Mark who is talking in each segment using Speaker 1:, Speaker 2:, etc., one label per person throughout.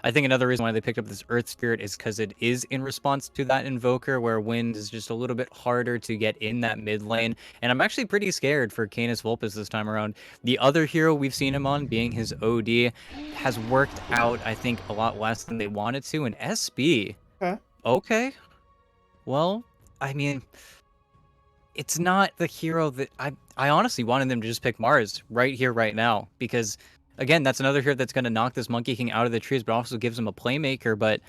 Speaker 1: I think another reason why they picked up this Earth Spirit is because it is in response to that Invoker, where Wind is just a little bit harder to get in that mid lane. And I'm actually pretty scared for Canis Vulpes this time around. The other hero we've seen him on, being his OD, has worked out, I think, a lot less than they wanted to. And SB,
Speaker 2: Okay.
Speaker 1: okay, well, I mean, it's not the hero that I honestly wanted them to just pick Mars right here, right now, because again, that's another hero that's going to knock this Monkey King out of the trees, but also gives him a playmaker. But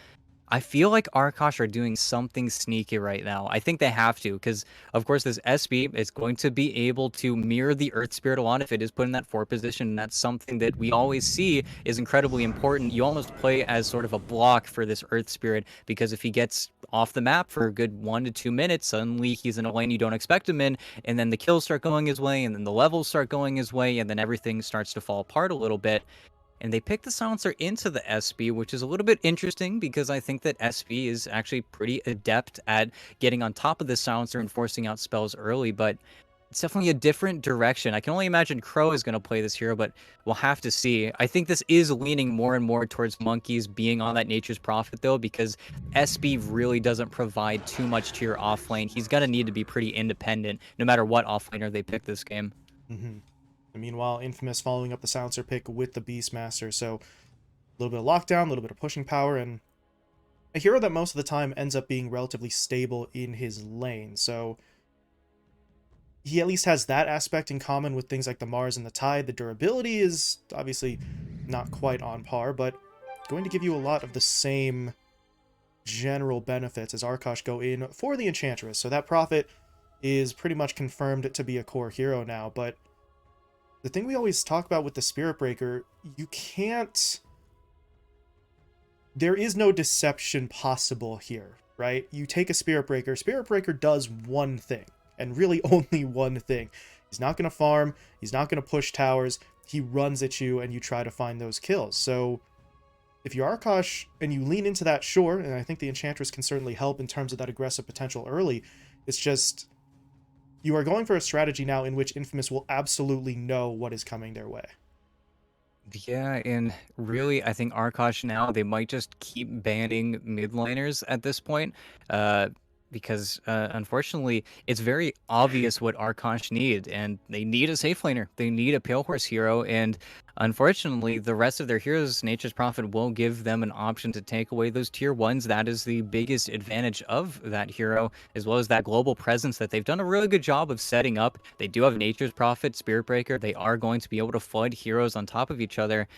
Speaker 1: I feel like Arkosh are doing something sneaky right now. I think they have to, because of course this SB is going to be able to mirror the Earth Spirit a lot if it is put in that 4 position. And that's something that we always see is incredibly important. You almost play as sort of a block for this Earth Spirit, because if he gets off the map for a good 1 to 2 minutes, suddenly he's in a lane you don't expect him in, and then the kills start going his way, and then the levels start going his way, and then everything starts to fall apart a little bit. And they picked the silencer into the SB, which is a little bit interesting because I think that SB is actually pretty adept at getting on top of the silencer and forcing out spells early, but it's definitely a different direction. I can only imagine Crow is going to play this hero, but we'll have to see. I think this is leaning more and more towards Monkeys being on that Nature's Prophet, though, because SB really doesn't provide too much to your offlane. He's going to need to be pretty independent, no matter what offlaner they pick this game.
Speaker 2: Mm-hmm. And meanwhile, Infamous following up the silencer pick with the Beastmaster, so a little bit of lockdown, a little bit of pushing power, and a hero that most of the time ends up being relatively stable in his lane. So he at least has that aspect in common with things like the Mars and the Tide. The durability is obviously not quite on par, but going to give you a lot of the same general benefits as Arkosh go in for the Enchantress. So that Prophet is pretty much confirmed to be a core hero now, but the thing we always talk about with the Spirit Breaker, you can't... There is no deception possible here, right? You take a Spirit Breaker does one thing, and really only one thing. He's not going to farm, he's not going to push towers, he runs at you and you try to find those kills. So if you're Arkosh and you lean into that, sure, and I think the Enchantress can certainly help in terms of that aggressive potential early, it's just you are going for a strategy now in which Infamous will absolutely know what is coming their way.
Speaker 1: Yeah, and really, I think Arkosh now, they might just keep banning mid laners at this point, uh, because unfortunately, it's very obvious what Arkosh need, and they need a safe laner. They need a Pale Horse hero, and unfortunately, the rest of their heroes, Nature's Prophet, will give them an option to take away those tier ones. That is the biggest advantage of that hero, as well as that global presence that they've done a really good job of setting up. They do have Nature's Prophet, Spirit Breaker. They are going to be able to flood heroes on top of each other,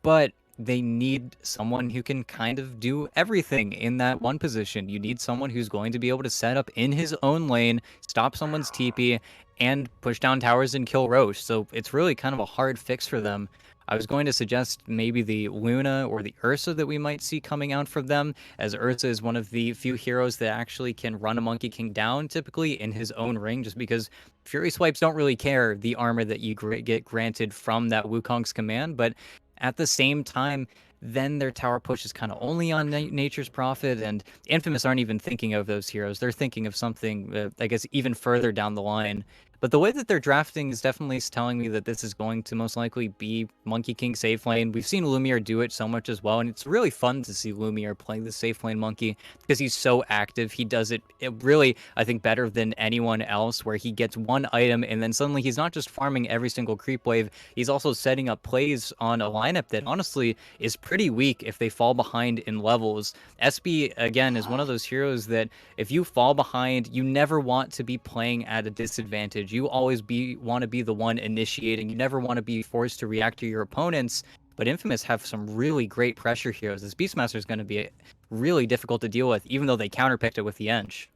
Speaker 1: but they need someone who can kind of do everything in that one position. You need someone who's going to be able to set up in his own lane, stop someone's TP, and push down towers and kill Roche. So it's really kind of a hard fix for them. I was going to suggest maybe the Luna or the Ursa that we might see coming out from them, as Ursa is one of the few heroes that actually can run a Monkey King down, typically in his own ring, just because Fury Swipes don't really care the armor that you get granted from that Wukong's command, but at the same time, then their tower push is kind of only on Nature's Prophet, and Infamous aren't even thinking of those heroes. They're thinking of something, I guess, even further down the line. But the way that they're drafting is definitely telling me that this is going to most likely be Monkey King safe lane. We've seen Lumiere do it so much as well, and it's really fun to see Lumiere playing the safe lane Monkey because he's so active. He does it really, I think, better than anyone else, where he gets one item and then suddenly he's not just farming every single creep wave, he's also setting up plays on a lineup that honestly is pretty weak if they fall behind in levels. SB, again, is one of those heroes that if you fall behind, you never want to be playing at a disadvantage. You always want to be the one initiating. You never want to be forced to react to your opponents. But Infamous have some really great pressure heroes. This Beastmaster is going to be really difficult to deal with, even though they counterpicked it with the Ench.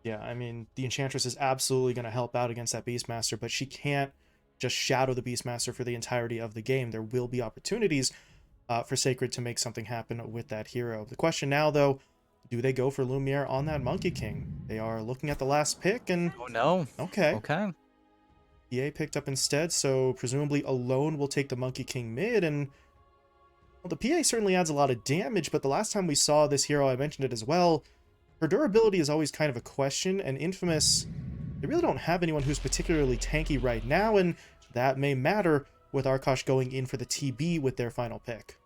Speaker 2: Yeah, I mean, the Enchantress is absolutely going to help out against that Beastmaster, but she can't just shadow the Beastmaster for the entirety of the game. There will be opportunities for Sacred to make something happen with that hero. The question now, though, do they go for Lumiere on that Monkey King? They are looking at the last pick, and
Speaker 1: Oh no.
Speaker 2: okay,
Speaker 1: Okay.
Speaker 2: EA picked up instead, so presumably Alone will take the Monkey King mid, and well, the PA certainly adds a lot of damage, but the last time we saw this hero, I mentioned it as well, her durability is always kind of a question, and Infamous, they really don't have anyone who's particularly tanky right now, and that may matter with Arkosh going in for the TB with their final pick.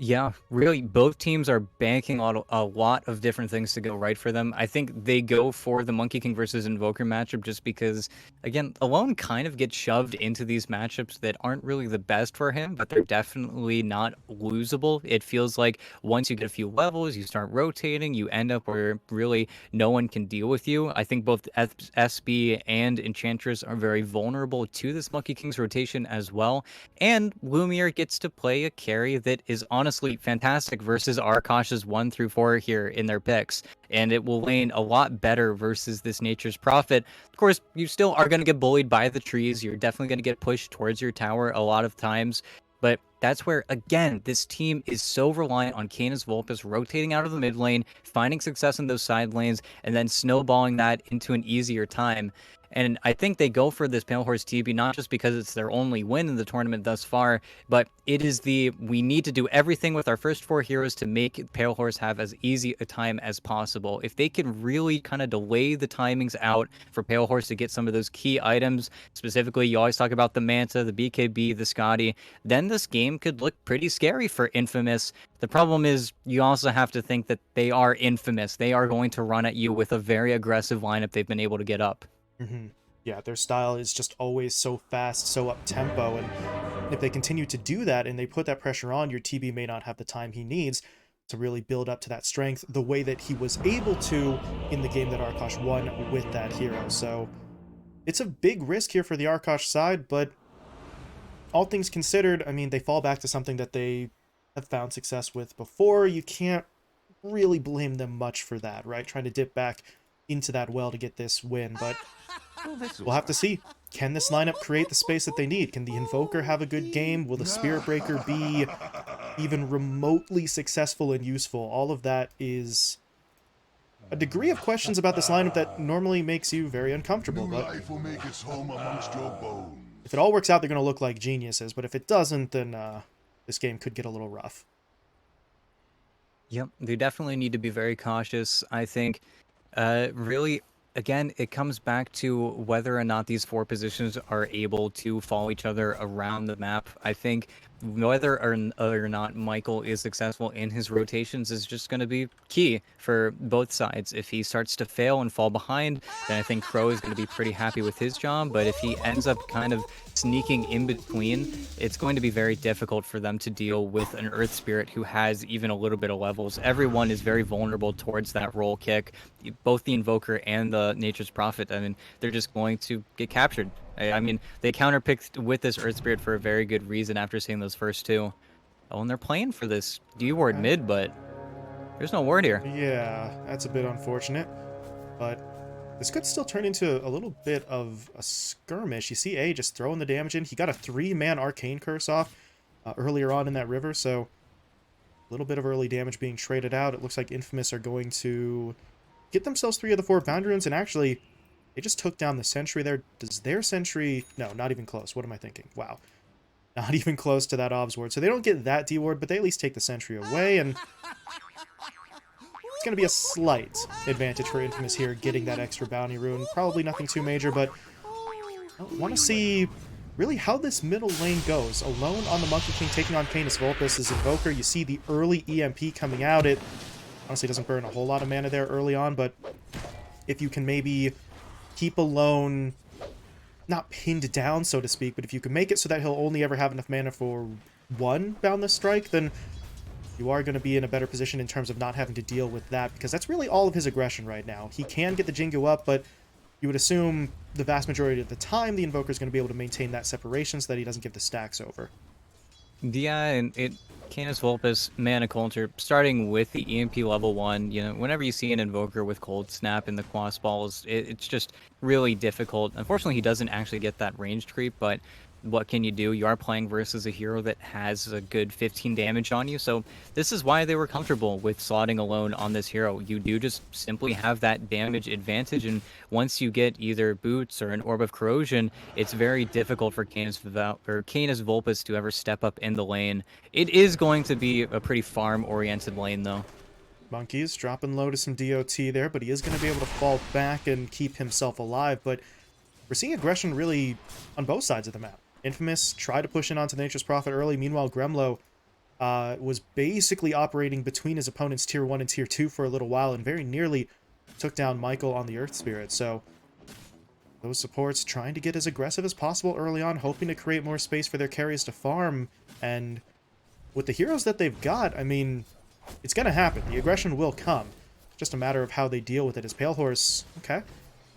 Speaker 1: Yeah, really, both teams are banking on a lot of different things to go right for them. I think they go for the Monkey King versus Invoker matchup just because, again, Alone kind of gets shoved into these matchups that aren't really the best for him, but they're definitely not losable. It feels like once you get a few levels, you start rotating, you end up where really no one can deal with you. I think both SB and Enchantress are very vulnerable to this Monkey King's rotation as well. And Lumiere gets to play a carry that is honestly fantastic versus Arkosh's 1 through 4 here in their picks. And it will lane a lot better versus this Nature's Prophet. Of course, you still are going to get bullied by the trees. You're definitely going to get pushed towards your tower a lot of times. But that's where, again, this team is so reliant on Canis Vulpes rotating out of the mid lane, finding success in those side lanes, and then snowballing that into an easier time. And I think they go for this Pale Horse TB not just because it's their only win in the tournament thus far, but it is we need to do everything with our first 4 heroes to make Pale Horse have as easy a time as possible. If they can really kind of delay the timings out for Pale Horse to get some of those key items, specifically you always talk about the Manta, the BKB, the Scotty, then this game could look pretty scary for Infamous. The problem is you also have to think that they are Infamous. They are going to run at you with a very aggressive lineup they've been able to get up.
Speaker 2: Yeah, their style is just always so fast, so up-tempo, and if they continue to do that and they put that pressure on, your TB may not have the time he needs to really build up to that strength the way that he was able to in the game that Arkosh won with that hero. So it's a big risk here for the Arkosh side, but all things considered, I mean, they fall back to something that they have found success with before. You can't really blame them much for that, right? Trying to dip back into that well to get this win, but we'll have to see. Can this lineup create the space that they need? Can the Invoker have a good game? Will the Spirit Breaker be even remotely successful and useful? All of that is a degree of questions about this lineup that normally makes you very uncomfortable, but if it all works out, they're going to look like geniuses, but if it doesn't, then this game could get a little rough.
Speaker 1: Yep, they definitely need to be very cautious. I think, really, again, it comes back to whether or not these 4 positions are able to follow each other around the map. I think whether or not Michael is successful in his rotations is just going to be key for both sides. If he starts to fail and fall behind, then I think Crow is going to be pretty happy with his job. But if he ends up kind of sneaking in between, it's going to be very difficult for them to deal with an Earth Spirit who has even a little bit of levels. Everyone is very vulnerable towards that roll kick. Both the Invoker and the Nature's Prophet, I mean, they're just going to get captured. I mean, they counterpicked with this Earth Spirit for a very good reason after seeing those first 2. Oh, and they're playing for this D-ward mid, but there's no word here.
Speaker 2: Yeah, that's a bit unfortunate, but this could still turn into a little bit of a skirmish. You see A just throwing the damage in. He got a 3-man Arcane Curse off earlier on in that river, so a little bit of early damage being traded out. It looks like Infamous are going to get themselves 3 of the 4 Boundary Runes, and actually, they just took down the Sentry there. Does their Sentry... No, not even close. What am I thinking? Wow. Not even close to that Obs Ward. So they don't get that D-Ward, but they at least take the Sentry away, and it's going to be a slight advantage for Infamous here, getting that extra Bounty Rune. Probably nothing too major, but I want to see really how this middle lane goes. Alone on the Monkey King, taking on Canis Vulpes as Invoker. You see the early EMP coming out. It honestly doesn't burn a whole lot of mana there early on, but if you can maybe keep Alone not pinned down, so to speak, but if you can make it so that he'll only ever have enough mana for 1 Boundless Strike, then you are going to be in a better position in terms of not having to deal with that, because that's really all of his aggression right now. He can get the Jingu up, but you would assume the vast majority of the time the Invoker is going to be able to maintain that separation so that he doesn't give the stacks over.
Speaker 1: Yeah, and Canis Vulpes, Mana Culture, starting with the EMP level 1, you know, whenever you see an Invoker with Cold Snap in the Quas Balls, it's just really difficult. Unfortunately, he doesn't actually get that ranged creep, but what can you do? You are playing versus a hero that has a good 15 damage on you, so this is why they were comfortable with slotting Alone on this hero. You do just simply have that damage advantage, and once you get either Boots or an Orb of Corrosion, it's very difficult for Canis Vulpes to ever step up in the lane. It is going to be a pretty farm-oriented lane, though.
Speaker 2: Monkey's dropping low to some DOT there, but he is going to be able to fall back and keep himself alive, but we're seeing aggression really on both sides of the map. Infamous tried to push in onto Nature's Prophet early. Meanwhile, Gremlo was basically operating between his opponent's tier 1 and tier 2 for a little while and very nearly took down Michael on the Earth Spirit. So those supports trying to get as aggressive as possible early on, hoping to create more space for their carries to farm. And with the heroes that they've got, I mean, it's going to happen. The aggression will come. It's just a matter of how they deal with it. As Pale Horse, okay,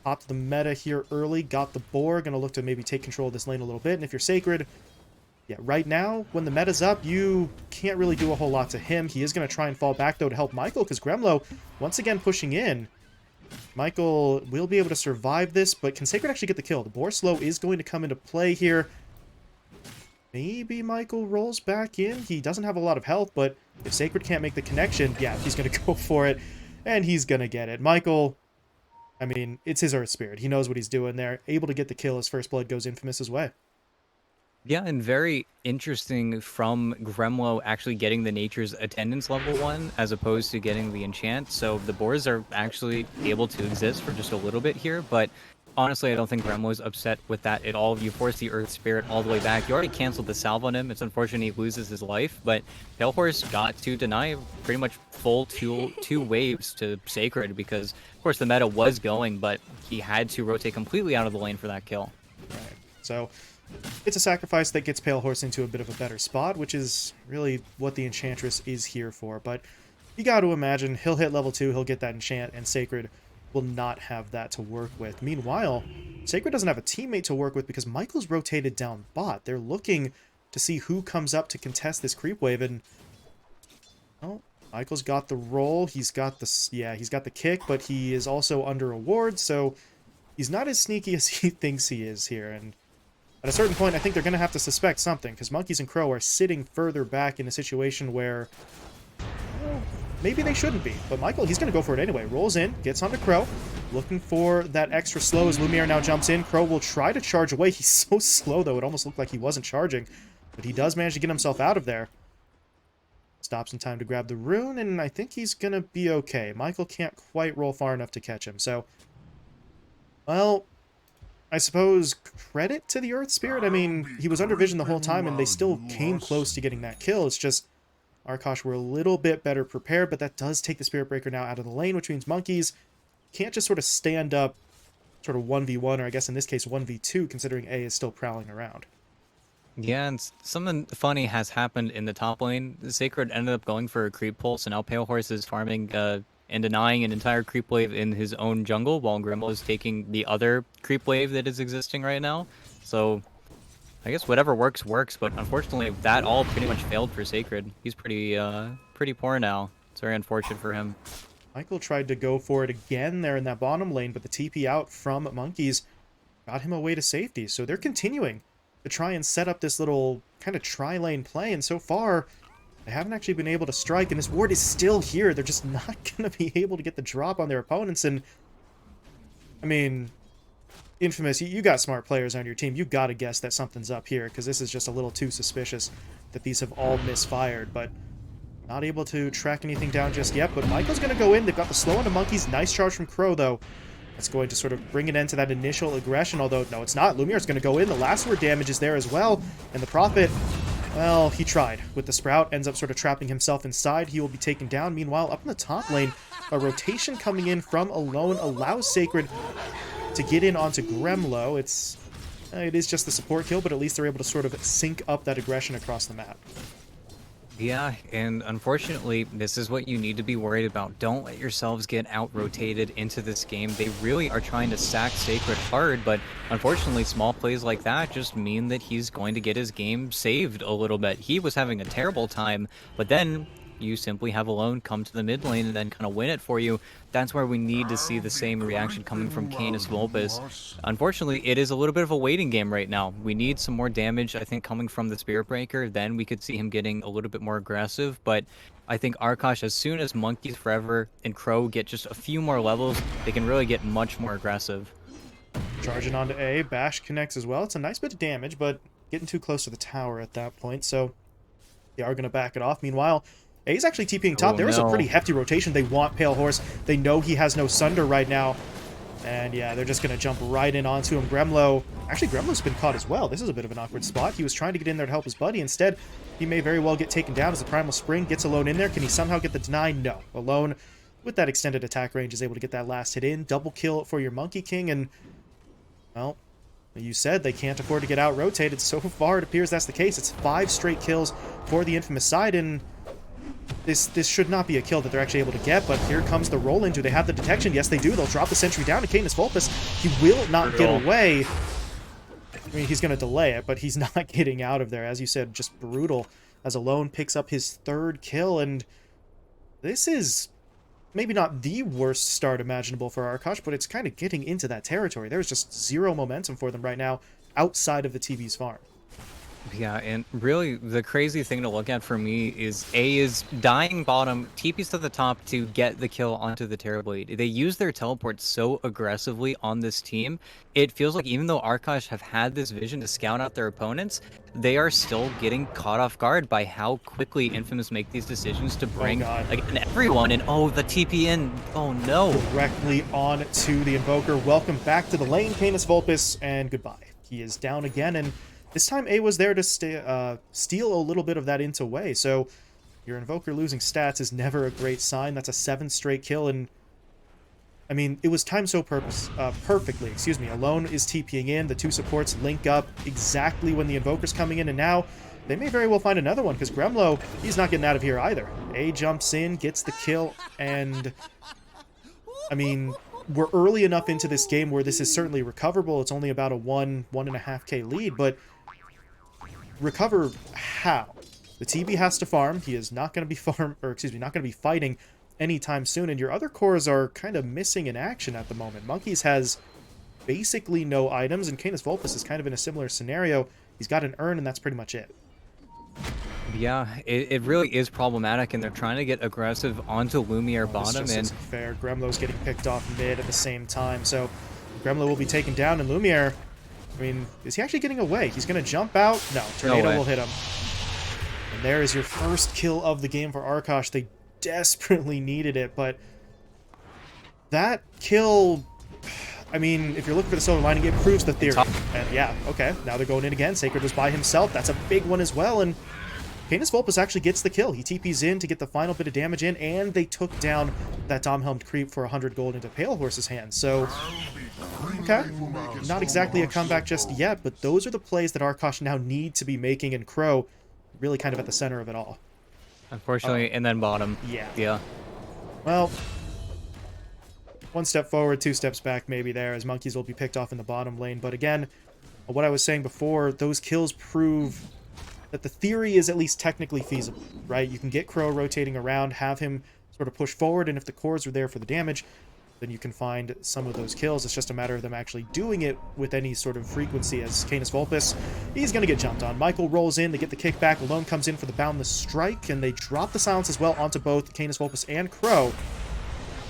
Speaker 2: popped the meta here early, got the boar, going to look to maybe take control of this lane a little bit. And if you're Sacred, yeah, right now, when the meta's up, you can't really do a whole lot to him. He is going to try and fall back, though, to help Michael, because Gremlo, once again, pushing in. Michael will be able to survive this, but can Sacred actually get the kill? The boar slow is going to come into play here. Maybe Michael rolls back in. He doesn't have a lot of health, but if Sacred can't make the connection, yeah, he's going to go for it, and he's going to get it. Michael, I mean, it's his Earth Spirit. He knows what he's doing there. Able to get the kill as First Blood goes Infamous' way.
Speaker 1: Yeah, and very interesting from Gremlo actually getting the Nature's Attendance level 1 as opposed to getting the Enchant. So the boars are actually able to exist for just a little bit here, but honestly, I don't think Gremlo's upset with that at all. You force the Earth Spirit all the way back. You already canceled the salve on him. It's unfortunate he loses his life, but Pale Horse got to deny pretty much full two waves to Sacred because, of course, the meta was going, but he had to rotate completely out of the lane for that kill.
Speaker 2: Right. So it's a sacrifice that gets Pale Horse into a bit of a better spot, which is really what the Enchantress is here for. But you got to imagine he'll hit level 2, he'll get that enchant, and Sacred will not have that to work with. Meanwhile, Sacred doesn't have a teammate to work with because Michael's rotated down bot. They're looking to see who comes up to contest this creep wave, and well, Michael's got the roll. He's got the he's got the kick, but he is also under a ward, so he's not as sneaky as he thinks he is here. And at a certain point, I think they're going to have to suspect something, because Monkeys and Crow are sitting further back in a situation where, well, maybe they shouldn't be. But Michael, he's going to go for it anyway. Rolls in, gets onto Crow, looking for that extra slow as Lumiere now jumps in. Crow will try to charge away. He's so slow, though. It almost looked like he wasn't charging. But he does manage to get himself out of there. Stops in time to grab the rune, and I think he's going to be okay. Michael can't quite roll far enough to catch him. So, well, I suppose credit to the Earth Spirit. I mean, he was under vision the whole time, and they still came close to getting that kill. It's just Arkosh were a little bit better prepared, but that does take the Spirit Breaker now out of the lane, which means Monkeys can't just sort of stand up sort of 1v1, or I guess in this case 1v2, considering A is still prowling around.
Speaker 1: Yeah, and something funny has happened in the top lane. The Sacred ended up going for a creep pulse, and now Pale Horse is farming and denying an entire creep wave in his own jungle, while Gremlo is taking the other creep wave that is existing right now. So, I guess whatever works, works, but unfortunately that all pretty much failed for Sacred. He's pretty poor now. It's very unfortunate for him.
Speaker 2: Michael tried to go for it again there in that bottom lane, but the TP out from Monkeys got him away to safety. So they're continuing to try and set up this little kind of tri-lane play, and so far they haven't actually been able to strike, and this ward is still here. They're just not going to be able to get the drop on their opponents, and I mean, Infamous, you got smart players on your team. You got to guess that something's up here, because this is just a little too suspicious that these have all misfired, but not able to track anything down just yet. But Michael's going to go in. They've got the slow on the Monkeys. Nice charge from Crow, though. That's going to sort of bring an end to that initial aggression, although, no, it's not. Lumiere's going to go in. The last word damage is there as well, and the Prophet, well, he tried with the Sprout, ends up sort of trapping himself inside. He will be taken down. Meanwhile, up in the top lane, a rotation coming in from Alone allows Sacred to get in onto Gremlo. It is just the support kill, but at least they're able to sort of sync up that aggression across the map.
Speaker 1: Yeah, and unfortunately, this is what you need to be worried about. Don't let yourselves get out-rotated into this game. They really are trying to sack Sacred hard, but unfortunately, small plays like that just mean that he's going to get his game saved a little bit. He was having a terrible time, but then you simply have Alone come to the mid lane and then kind of win it for you. That's where we need to see the same reaction coming from Canis Vulpes. Unfortunately, it is a little bit of a waiting game right now. We need some more damage, I think, coming from the Spirit Breaker. Then we could see him getting a little bit more aggressive. But I think Arkosh, as soon as Monkeys Forever and Crow get just a few more levels, they can really get much more aggressive.
Speaker 2: Charging onto A. Bash connects as well. It's a nice bit of damage, but getting too close to the tower at that point. So they are going to back it off. Meanwhile, A's actually TPing top. There is a pretty hefty rotation. They want Pale Horse. They know he has no Sunder right now. And yeah, they're just going to jump right in onto him. Gremlo, actually Gremlo's been caught as well. This is a bit of an awkward spot. He was trying to get in there to help his buddy. Instead, he may very well get taken down as the Primal Spring gets Alone in there. Can he somehow get the deny? No. Alone, with that extended attack range, is able to get that last hit in. Double kill for your Monkey King, and, well, you said they can't afford to get out-rotated. So far, it appears that's the case. It's 5 straight kills for the Infamous side, and this should not be a kill that they're actually able to get, but here comes the roll-in. Do they have the detection? Yes, they do. They'll drop the sentry down to Canis Vulpus. He will not get away. I mean, he's going to delay it, but he's not getting out of there. As you said, just brutal, as Alone picks up his 3rd kill, and this is maybe not the worst start imaginable for Arkosh, but it's kind of getting into that territory. There's just zero momentum for them right now outside of the TV's farm.
Speaker 1: Yeah, and really the crazy thing to look at for me is A is dying bottom, TP's to the top to get the kill onto the Terrorblade. They use their teleport so aggressively on this team. It feels like even though Arkosh have had this vision to scout out their opponents, they are still getting caught off guard by how quickly Infamous make these decisions to bring everyone in. Oh, the TP in. Oh no.
Speaker 2: Directly on to the Invoker. Welcome back to the lane, Canis Vulpus, and goodbye. He is down again, and this time A was there to steal a little bit of that int away, so your Invoker losing stats is never a great sign. That's a 7 straight kill, and I mean, it was timed so perfectly. Excuse me. Alone is TPing in, the 2 supports link up exactly when the Invoker's coming in, and now they may very well find another one, because Gremlo, he's not getting out of here either. A jumps in, gets the kill, and I mean, we're early enough into this game where this is certainly recoverable. It's only about a 1.5k lead, but recover how? The TB has to farm. He is not going to be not going to be fighting anytime soon, and your other cores are kind of missing in action at the moment. Monkeys has basically no items, and Canis Vulpus is kind of in a similar scenario. He's got an urn, and that's pretty much it.
Speaker 1: Yeah, it really is problematic, and they're trying to get aggressive onto Lumiere bottom.
Speaker 2: This just isn't fair. Gremlo's getting picked off mid at the same time, so Gremlo will be taken down, and Lumiere, I mean, is he actually getting away? He's going to jump out? No, Tornado will hit him. And there is your first kill of the game for Arkosh. They desperately needed it, but that kill, I mean, if you're looking for the silver lining, it proves the theory. And yeah, okay, now they're going in again. Sacred was by himself. That's a big one as well, and Canis Vulpus actually gets the kill. He TP's in to get the final bit of damage in, and they took down that Dom-Helmed creep for 100 gold into Pale Horse's hands. So, okay, not exactly a comeback just yet, but those are the plays that Arkosh now need to be making, and Crow really kind of at the center of it all.
Speaker 1: Unfortunately, and then bottom. Yeah.
Speaker 2: Well, 1 step forward, 2 steps back maybe there, as Monkeys will be picked off in the bottom lane. But again, what I was saying before, those kills prove that the theory is at least technically feasible, right? You can get Crow rotating around, have him sort of push forward, and if the cores are there for the damage, then you can find some of those kills. It's just a matter of them actually doing it with any sort of frequency, as Canis Vulpus, he's going to get jumped on. Michael rolls in, they get the kickback, Alone comes in for the Boundless Strike, and they drop the silence as well onto both Canis Vulpus and Crow.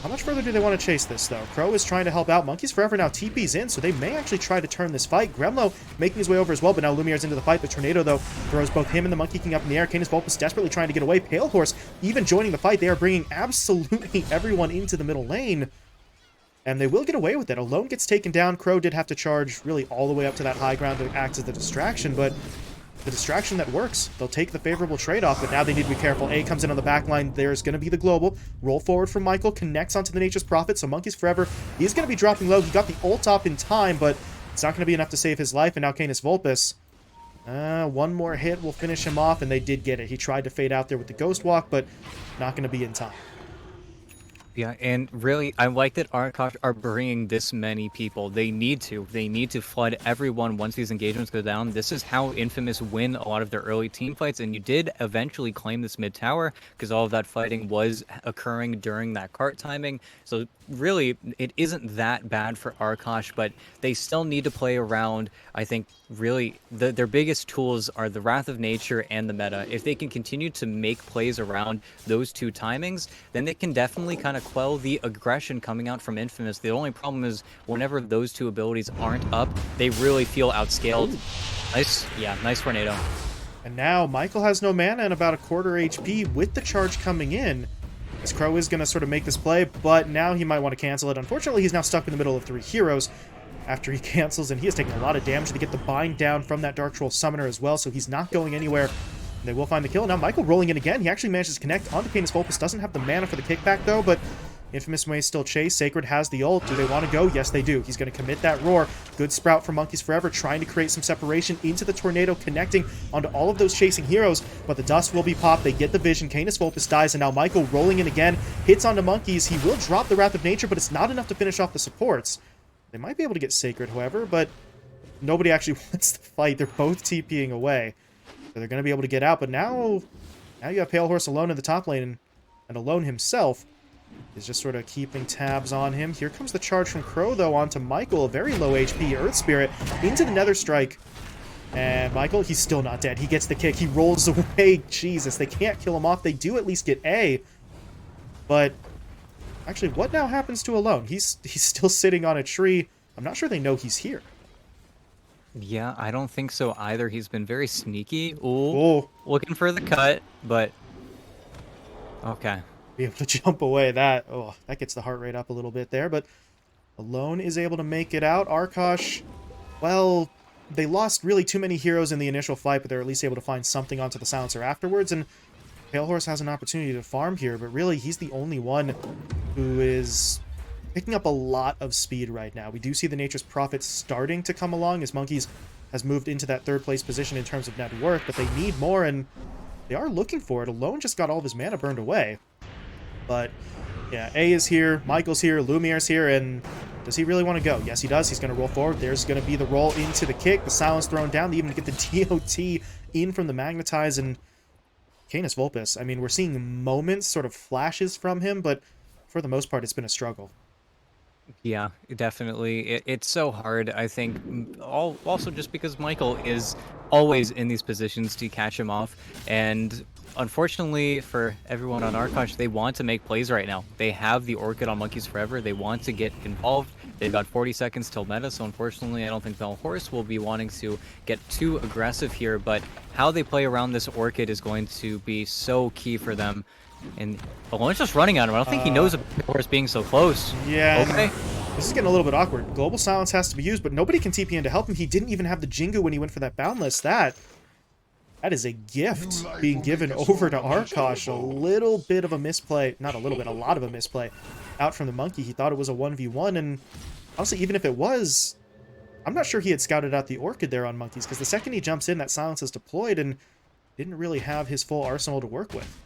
Speaker 2: How much further do they want to chase this, though? Crow is trying to help out. Monkeys Forever now TP's in, so they may actually try to turn this fight. Gremlo making his way over as well, but now Lumiere's into the fight. The Tornado, though, throws both him and the Monkey King up in the air. Canis Vulpus desperately trying to get away. Pale Horse even joining the fight. They are bringing absolutely everyone into the middle lane, and they will get away with it. Alone gets taken down. Crow did have to charge really all the way up to that high ground to act as the distraction, but the distraction that works. They'll take the favorable trade-off, but now they need to be careful. A comes in on the back line. There's going to be the global. Roll forward from Michael. Connects onto the Nature's Prophet, so Monkeys Forever. He's going to be dropping low. He got the ult up in time, but it's not going to be enough to save his life, and now Canis Vulpus. One more hit will finish him off, and they did get it. He tried to fade out there with the Ghost Walk, but not going to be in time.
Speaker 1: Yeah, and really, I like that Arkosh are bringing this many people. They need to. They need to flood everyone once these engagements go down. This is how Infamous win a lot of their early team fights, and you did eventually claim this mid tower because all of that fighting was occurring during that cart timing. So really, it isn't that bad for Arkosh, but they still need to play around. I think really their biggest tools are the Wrath of Nature and the meta. If they can continue to make plays around those 2 timings, then they can definitely kind of quell the aggression coming out from Infamous. The only problem is whenever those 2 abilities aren't up, they really feel outscaled. Nice Tornado.
Speaker 2: And now Michael has no mana and about a quarter HP with the charge coming in. His Crow is going to sort of make this play, but now he might want to cancel it. Unfortunately, he's now stuck in the middle of 3 heroes after he cancels, and he is taking a lot of damage to get the bind down from that Dark Troll Summoner as well, so he's not going anywhere. They will find the kill. Now Michael rolling in again. He actually manages to connect onto Canis Vulpus. Doesn't have the mana for the kickback, though, but Infamous may still chase. Sacred has the ult. Do they want to go? Yes, they do. He's going to commit that roar. Good sprout from Monkeys Forever, trying to create some separation into the tornado, connecting onto all of those chasing heroes, but the dust will be popped. They get the vision. Canis Vulpus dies, and now Michael rolling in again. Hits onto Monkeys. He will drop the Wrath of Nature, but it's not enough to finish off the supports. They might be able to get Sacred, however, but nobody actually wants to fight. They're both TPing away. So they're going to be able to get out, but now you have Pale Horse alone in the top lane, and alone himself is just sort of keeping tabs on him. Here comes the charge from Crow, though, onto Michael. A very low HP Earth Spirit into the Nether Strike. And Michael, he's still not dead. He gets the kick. He rolls away. Jesus, they can't kill him off. They do at least get A. But actually, what now happens to Alone? He's still sitting on a tree. I'm not sure they know he's here.
Speaker 1: Yeah, I don't think so either. He's been very sneaky. Ooh,
Speaker 2: Oh,
Speaker 1: looking for the cut, but okay.
Speaker 2: be able to jump away. That gets the heart rate up a little bit there, but Alone is able to make it out. Arkosh, well, they lost really too many heroes in the initial fight, but they're at least able to find something onto the Silencer afterwards, and Pale Horse has an opportunity to farm here, but really he's the only one who is picking up a lot of speed right now. We do see the Nature's Prophet starting to come along as Monkeys has moved into that 3rd place position in terms of net worth, but they need more, and they are looking for it. Alone just got all of his mana burned away. But yeah, A is here, Michael's here, Lumiere's here, and does he really want to go? Yes, he does. He's going to roll forward. There's going to be the roll into the kick, the silence thrown down, even to get the DOT in from the Magnetize, and Canis Vulpus. I mean, we're seeing moments, sort of flashes from him, but for the most part, it's been a struggle.
Speaker 1: Yeah, definitely. It's so hard, I think, also just because Michael is always in these positions to catch him off. And unfortunately for everyone on Arkosh, they want to make plays right now. They have the Orchid on Monkeys Forever. They want to get involved. They've got 40 seconds till meta, so unfortunately I don't think Pale Horse will be wanting to get too aggressive here. But how they play around this Orchid is going to be so key for them. And Alone's just running at him. I don't think he knows about Pale Horse being so close.
Speaker 2: Yeah.
Speaker 1: Okay.
Speaker 2: This is getting a little bit awkward. Global Silence has to be used, but nobody can TP in to help him. He didn't even have the Jingu when he went for that Boundless. That is a gift being given over to Arkosh. A little bit of a misplay. Not a little bit, a lot of a misplay out from the Monkey. He thought it was a 1v1, and honestly, even if it was, I'm not sure he had scouted out the Orchid there on Monkeys, because the second he jumps in, that Silence is deployed, and didn't really have his full arsenal to work with.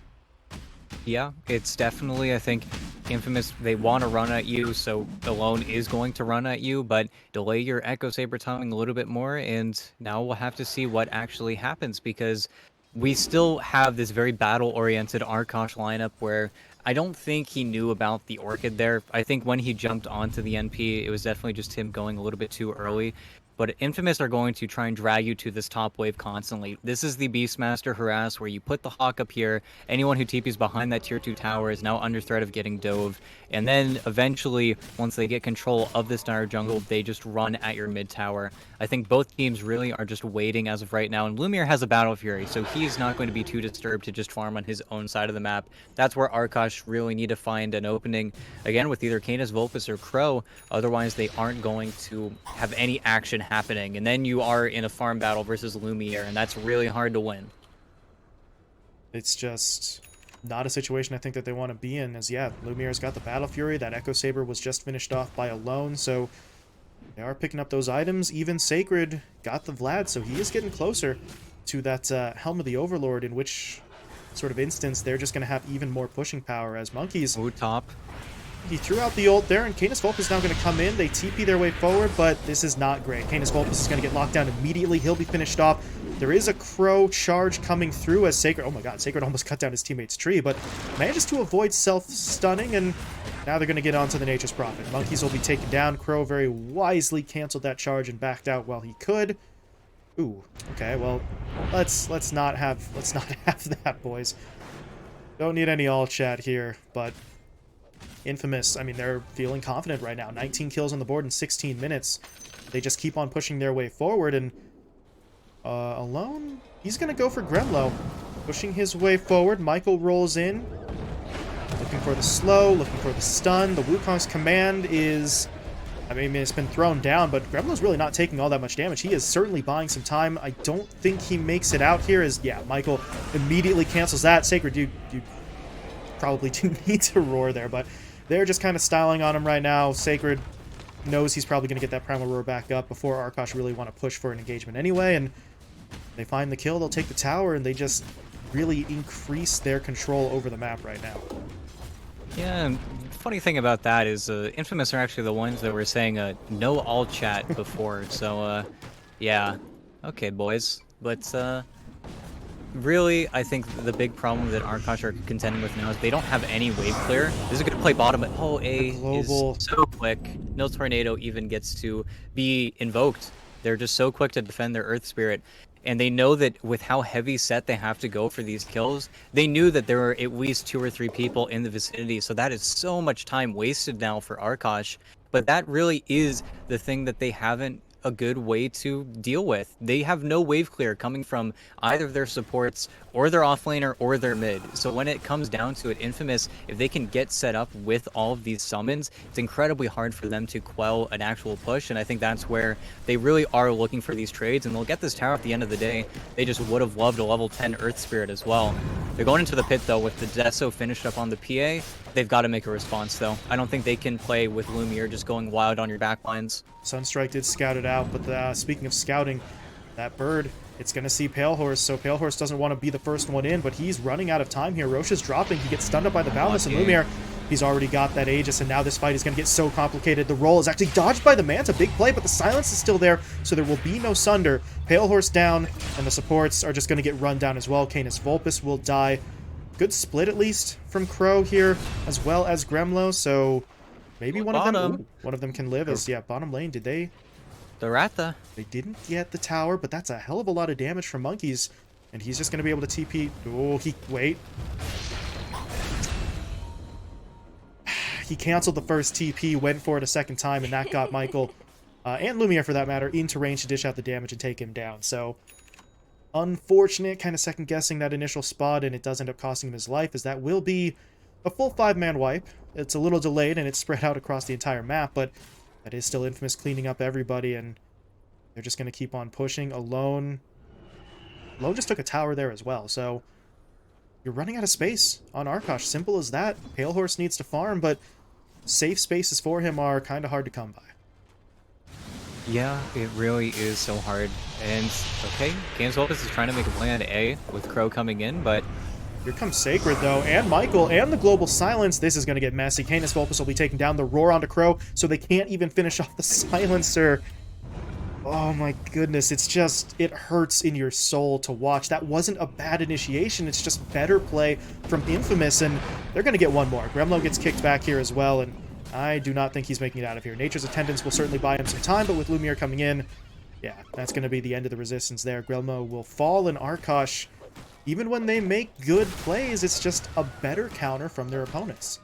Speaker 1: Yeah, it's definitely, I think, Infamous, they want to run at you, so Alone is going to run at you, but delay your Echo Saber timing a little bit more, and now we'll have to see what actually happens, because we still have this very battle-oriented Arkosh lineup where I don't think he knew about the Orchid there. I think when he jumped onto the NP, it was definitely just him going a little bit too early. But Infamous are going to try and drag you to this top wave constantly. This is the Beastmaster harass where you put the Hawk up here. Anyone who TPs behind that tier 2 tower is now under threat of getting dove. And then eventually, once they get control of this dire jungle, they just run at your mid tower. I think both teams really are just waiting as of right now. And Lumiere has a Battle Fury, so he's not going to be too disturbed to just farm on his own side of the map. That's where Arkosh really need to find an opening, again, with either Canis Vulpus or Crow. Otherwise, they aren't going to have any action happening, and then you are in a farm battle versus Lumiere, and that's really hard to win.
Speaker 2: It's just not a situation I think that they want to be in, as yeah, Lumiere's got the Battle Fury, that Echo Saber was just finished off by Alone, so they are picking up those items. Even Sacred got the Vlad, so he is getting closer to that Helm of the Overlord, in which sort of instance they're just going to have even more pushing power as Monkeys.
Speaker 1: Ooh, top.
Speaker 2: He threw out the ult there, and Canis Vulpus is now going to come in. They TP their way forward, but this is not great. Canis Vulpus is going to get locked down immediately. He'll be finished off. There is a Crow charge coming through as Sacred... Oh my god, Sacred almost cut down his teammate's tree, but manages to avoid self-stunning, and now they're going to get onto the Nature's Prophet. Monkeys will be taken down. Crow very wisely canceled that charge and backed out while he could. Ooh, okay, well, let's not have that, boys. Don't need any all chat here, but Infamous, I mean, they're feeling confident right now. 19 kills on the board in 16 minutes. They just keep on pushing their way forward, and Alone, he's going to go for Gremlo. Pushing his way forward. Michael rolls in. Looking looking for the slow, looking for the stun. The Wukong's command is... I mean, it's been thrown down, but Gremlo's really not taking all that much damage. He is certainly buying some time. I don't think he makes it out here as, yeah, Michael immediately cancels that. Sacred, you probably do need to roar there, but they're just kind of styling on him right now. Sacred knows he's probably going to get that Primal Roar back up before Arkosh really want to push for an engagement anyway, and they find the kill, they'll take the tower, and they just really increase their control over the map right now.
Speaker 1: Yeah, and funny thing about that is Infamous are actually the ones that were saying no all chat before, so yeah. Okay, boys. But really, I think the big problem that Arkosh are contending with now is they don't have any wave clear. This is going to play bottom, but A is so quick. No Tornado even gets to be invoked. They're just so quick to defend their Earth Spirit. And they know that with how heavy set they have to go for these kills, they knew that there were at least 2 or 3 people in the vicinity. So that is so much time wasted now for Arkosh. But that really is the thing that they haven't a good way to deal with. They have no wave clear coming from either of their supports or their offlaner or their mid. So when it comes down to it, Infamous, if they can get set up with all of these summons, it's incredibly hard for them to quell an actual push, and I think that's where they really are looking for these trades, and they'll get this tower at the end of the day. They just would have loved a level 10 Earth Spirit as well. They're going into the pit though with the Deso finished up on the PA. They've got to make a response though. I don't think they can play with Lumiere just going wild on your backlines.
Speaker 2: Sunstrike did scout it out, but speaking of scouting, that bird, it's going to see Pale Horse, so Pale Horse doesn't want to be the first one in, but he's running out of time here. Roche is dropping, he gets stunned up by the Boundless, and Lumiere, he's already got that Aegis, and now this fight is going to get so complicated. The roll is actually dodged by the Manta, big play, but the silence is still there, so there will be no Sunder. Pale Horse down, and the supports are just going to get run down as well. Canis Vulpus will die. Good split, at least, from Crow here, as well as Gremlo, so maybe one of them can live as, yeah, bottom lane, did they...
Speaker 1: The Ratha.
Speaker 2: They didn't get the tower, but that's a hell of a lot of damage from Monkeys. And he's just going to be able to TP. Oh, wait. He canceled the first TP, went for it a second time, and that got Michael, and Lumiere for that matter, into range to dish out the damage and take him down. So, unfortunate, kind of second-guessing that initial spot, and it does end up costing him his life, as that will be a full 5-man wipe. It's a little delayed, and it's spread out across the entire map, but that is still Infamous cleaning up everybody, and they're just going to keep on pushing. Alone just took a tower there as well, so you're running out of space on Arkosh. Simple as that. Pale Horse needs to farm, but safe spaces for him are kind of hard to come by.
Speaker 1: Yeah, it really is so hard. And, okay, Canis Vulpus is trying to make a play on A with Crow coming in, but...
Speaker 2: Here comes Sacred, though, and Michael, and the Global Silence. This is going to get messy. Canis Vulpus will be taking down the Roar onto Crow, so they can't even finish off the Silencer. Oh my goodness, it's just, it hurts in your soul to watch. That wasn't a bad initiation, it's just better play from Infamous, and they're going to get one more. Gremlo gets kicked back here as well, and I do not think he's making it out of here. Nature's Attendance will certainly buy him some time, but with Lumiere coming in, yeah, that's going to be the end of the resistance there. Gremlo will fall, and Arkosh, even when they make good plays, it's just a better counter from their opponents.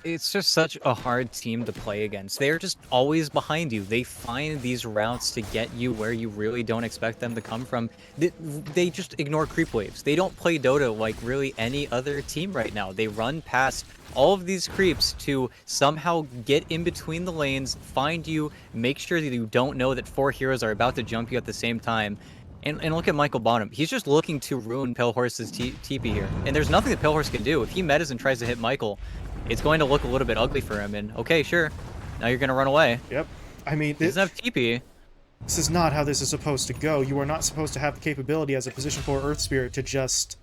Speaker 1: It's just such a hard team to play against. They're just always behind you. They find these routes to get you where you really don't expect them to come from. They just ignore creep waves. They don't play Dota like really any other team right now. They run past all of these creeps to somehow get in between the lanes, find you, make sure that you don't know that 4 heroes are about to jump you at the same time. And look at Michael Bonham. He's just looking to ruin Pale Horse's TP here. And there's nothing that Pale Horse can do. If he metas and tries to hit Michael, it's going to look a little bit ugly for him. And okay, sure. Now you're going to run away.
Speaker 2: Yep. I mean,
Speaker 1: he doesn't have TP.
Speaker 2: This is not how this is supposed to go. You are not supposed to have the capability as a position 4 Earth Spirit to just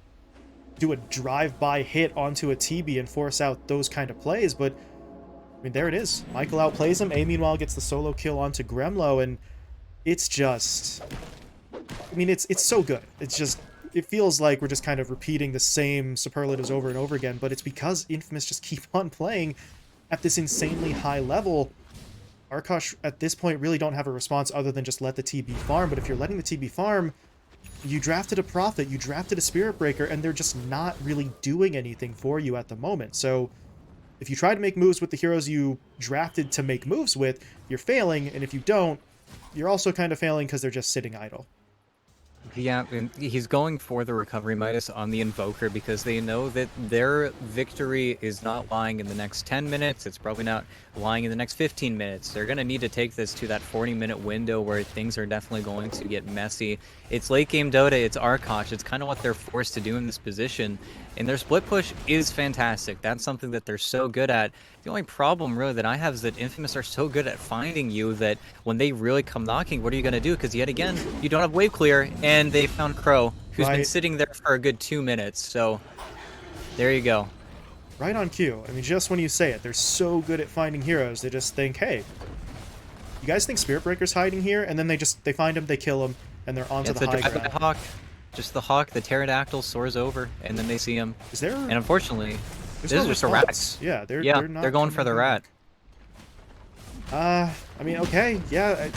Speaker 2: do a drive-by hit onto a TB and force out those kind of plays. But, I mean, there it is. Michael outplays him. A, meanwhile, gets the solo kill onto Gremlo. And it's just... I mean, it's so good. It's just, it feels like we're just kind of repeating the same superlatives over and over again, but it's because Infamous just keep on playing at this insanely high level. Arkosh, at this point, really don't have a response other than just let the TB farm, but if you're letting the TB farm, you drafted a Prophet, you drafted a Spirit Breaker, and they're just not really doing anything for you at the moment. So, if you try to make moves with the heroes you drafted to make moves with, you're failing, and if you don't, you're also kind of failing because they're just sitting idle.
Speaker 1: Yeah, and he's going for the recovery Midas on the Invoker because they know that their victory is not lying in the next 10 minutes. It's probably not lying in the next 15 minutes. They're going to need to take this to that 40-minute window where things are definitely going to get messy. It's late game Dota, it's Arkosh. It's kind of what they're forced to do in this position. And their split push is fantastic. That's something that they're so good at. The only problem really that I have is that Infamous are so good at finding you that when they really come knocking, what are you going to do? Because yet again, you don't have wave clear, and they found Crow, who's been
Speaker 2: Right,
Speaker 1: sitting there for a good 2 minutes. So there you go.
Speaker 2: right on cue. I mean, just when you say it, they're so good at finding heroes. They just think, hey, you guys think Spirit Breaker's hiding here? And then they find him, they kill him, and they're
Speaker 1: Yeah,
Speaker 2: onto
Speaker 1: it's
Speaker 2: the
Speaker 1: a
Speaker 2: high
Speaker 1: drive-by
Speaker 2: ground.
Speaker 1: hawk. Just the hawk, the pterodactyl soars over, and then they see him.
Speaker 2: Is there?
Speaker 1: And unfortunately,
Speaker 2: There's
Speaker 1: this
Speaker 2: no
Speaker 1: is just a rat.
Speaker 2: response. Yeah,
Speaker 1: Yeah,
Speaker 2: they're
Speaker 1: they're
Speaker 2: not
Speaker 1: going for
Speaker 2: coming
Speaker 1: the rat.
Speaker 2: back. I mean, okay, yeah.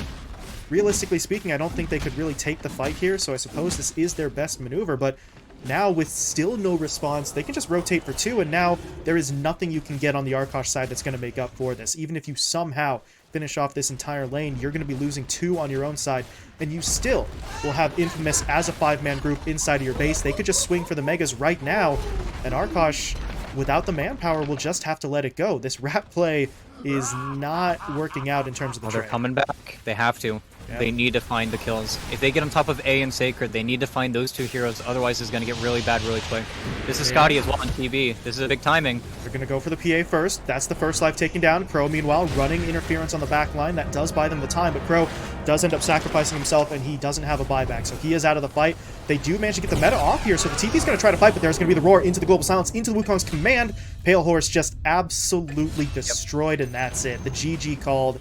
Speaker 2: Realistically speaking, I don't think they could really take the fight here, so I suppose this is their best maneuver, but now with still no response, they can just rotate for two, and now there is nothing you can get on the Arkosh side that's going to make up for this. Even if you somehow finish off this entire lane, you're going to be losing two on your own side, and you still will have Infamous as a five-man group inside of your base. They could just swing for the Megas right now, and Arkosh, without the manpower, will just have to let it go. This rat play is not working out in terms of the
Speaker 1: Oh, they're
Speaker 2: trade.
Speaker 1: coming back. They have to.
Speaker 2: Yep.
Speaker 1: They need to find the kills. If they get on top of A and Sacred, they need to find those two heroes. Otherwise, it's going to get really bad really quick. This is
Speaker 2: There.
Speaker 1: Scotty as well on TV. This is a big timing.
Speaker 2: They're going to go for the PA first. That's the first life taken down. Crow, meanwhile, running interference on the back line. That does buy them the time, but Crow does end up sacrificing himself, and he doesn't have a buyback, so he is out of the fight. They do manage to get the meta off here, so the TP is going to try to fight, but there's going to be the roar into the Global Silence, into the Wukong's command. Pale Horse just absolutely destroyed, and that's it. The GG called,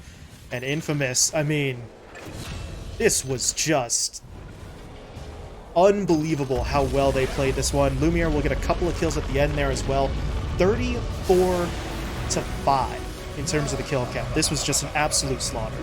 Speaker 2: and Infamous, I mean, this was just unbelievable how well they played this one. Lumiere will get a couple of kills at the end there as well. 34 to 5 in terms of the kill count. This was just an absolute slaughter.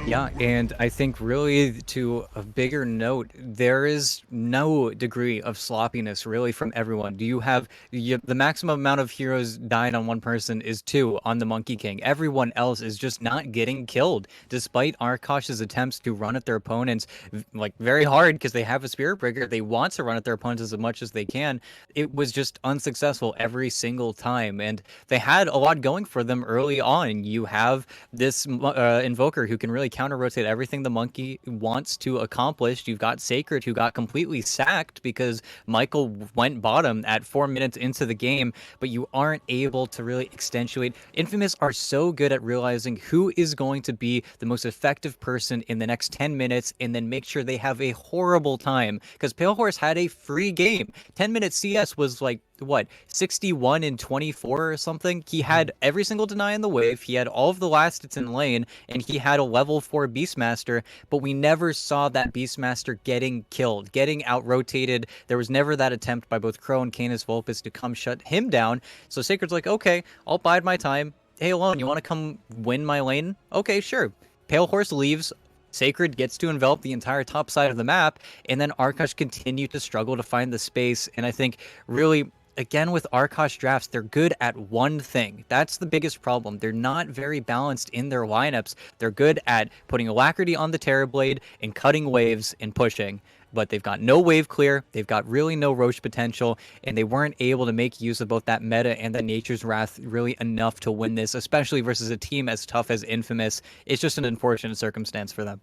Speaker 1: Yeah, and I think really to a bigger note, there is no degree of sloppiness really from everyone. Do you have the maximum amount of heroes died on one person is two on the Monkey King. Everyone else is just not getting killed, despite Arkosh's attempts to run at their opponents like very hard because they have a Spirit Breaker. They want to run at their opponents as much as they can. It was just unsuccessful every single time, and they had a lot going for them early on. You have this Invoker who can really counter rotate everything the monkey wants to accomplish. You've got Sacred who got completely sacked because Michael went bottom at 4 minutes into the game, but you aren't able to really accentuate. Infamous are so good at realizing who is going to be the most effective person in the next 10 minutes and then make sure they have a horrible time because Pale Horse had a free game. 10-minute CS was like what 61 and 24 or something. He had every single deny in the wave, he had all of the last hits in lane, and he had a level 4 Beastmaster, but we never saw that Beastmaster getting killed, getting out rotated. There was never that attempt by both Crow and Canis Vulpus to come shut him down. So Sacred's like, okay, I'll bide my time. Hey, Alone, you want to come win my lane? Okay, sure. Pale Horse leaves. Sacred gets to envelop the entire top side of the map, and then Arkosh continued to struggle to find the space. And I think really, again, with Arkosh drafts, they're good at one thing. That's the biggest problem. They're not very balanced in their lineups. They're good at putting Alacrity on the Terrorblade and cutting waves and pushing. But they've got no wave clear, they've got really no Roche potential, and they weren't able to make use of both that meta and that Nature's Wrath really enough to win this, especially versus a team as tough as Infamous. It's just an unfortunate circumstance for them.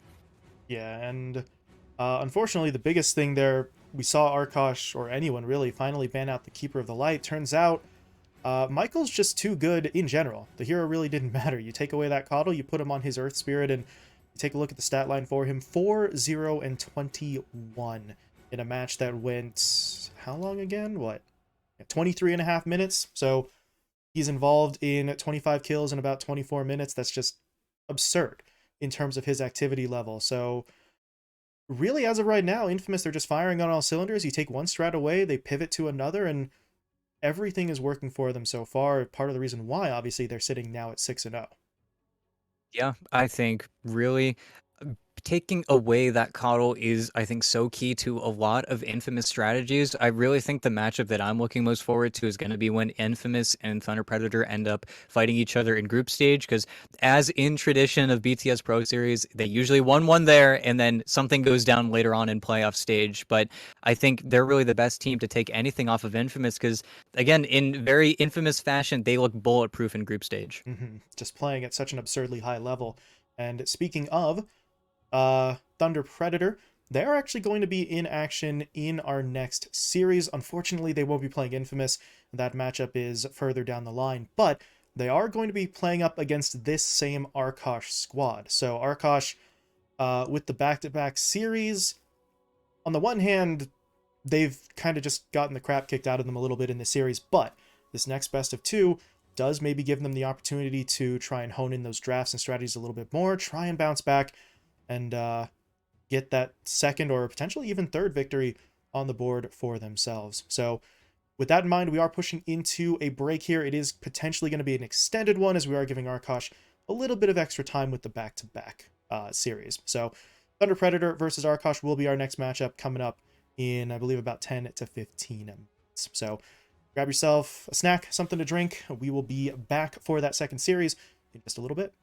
Speaker 2: Yeah, and unfortunately, the biggest thing there, we saw Arkosh, or anyone really, finally ban out the Keeper of the Light. Turns out, Michael's just too good in general. The hero really didn't matter. You take away that coddle, you put him on his Earth Spirit, and you take a look at the stat line for him. 4-0 and 21 in a match that went, how long again? What? 23 and a half minutes. So he's involved in 25 kills in about 24 minutes. That's just absurd in terms of his activity level. So really, as of right now, Infamous, they're just firing on all cylinders. You take one strat away, they pivot to another, and everything is working for them so far. Part of the reason why, obviously, they're sitting now at 6-0.
Speaker 1: Yeah, I think really taking away that coddle is, I think, so key to a lot of Infamous strategies. I really think the matchup that I'm looking most forward to is going to be when Infamous and Thunder Predator end up fighting each other in group stage, because as in tradition of BTS Pro Series, they usually won one there, and then something goes down later on in playoff stage. But I think they're really the best team to take anything off of Infamous, because, again, in very Infamous fashion, they look bulletproof in group stage.
Speaker 2: Just playing at such an absurdly high level. And speaking of Thunder Predator, they're actually going to be in action in our next series. Unfortunately, they won't be playing Infamous. That matchup is further down the line, but they are going to be playing up against this same Arkosh squad. So Arkosh, with the back-to-back series, on the one hand, they've kind of just gotten the crap kicked out of them a little bit in the series, but this next best of two does maybe give them the opportunity to try and hone in those drafts and strategies a little bit more, try and bounce back, and get that second or potentially even third victory on the board for themselves. So with that in mind, we are pushing into a break here. It is potentially going to be an extended one, as we are giving Arkosh a little bit of extra time with the back-to-back series. So Thunder Predator versus Arkosh will be our next matchup coming up in, I believe, about 10 to 15 minutes. So grab yourself a snack, something to drink. We will be back for that second series in just a little bit.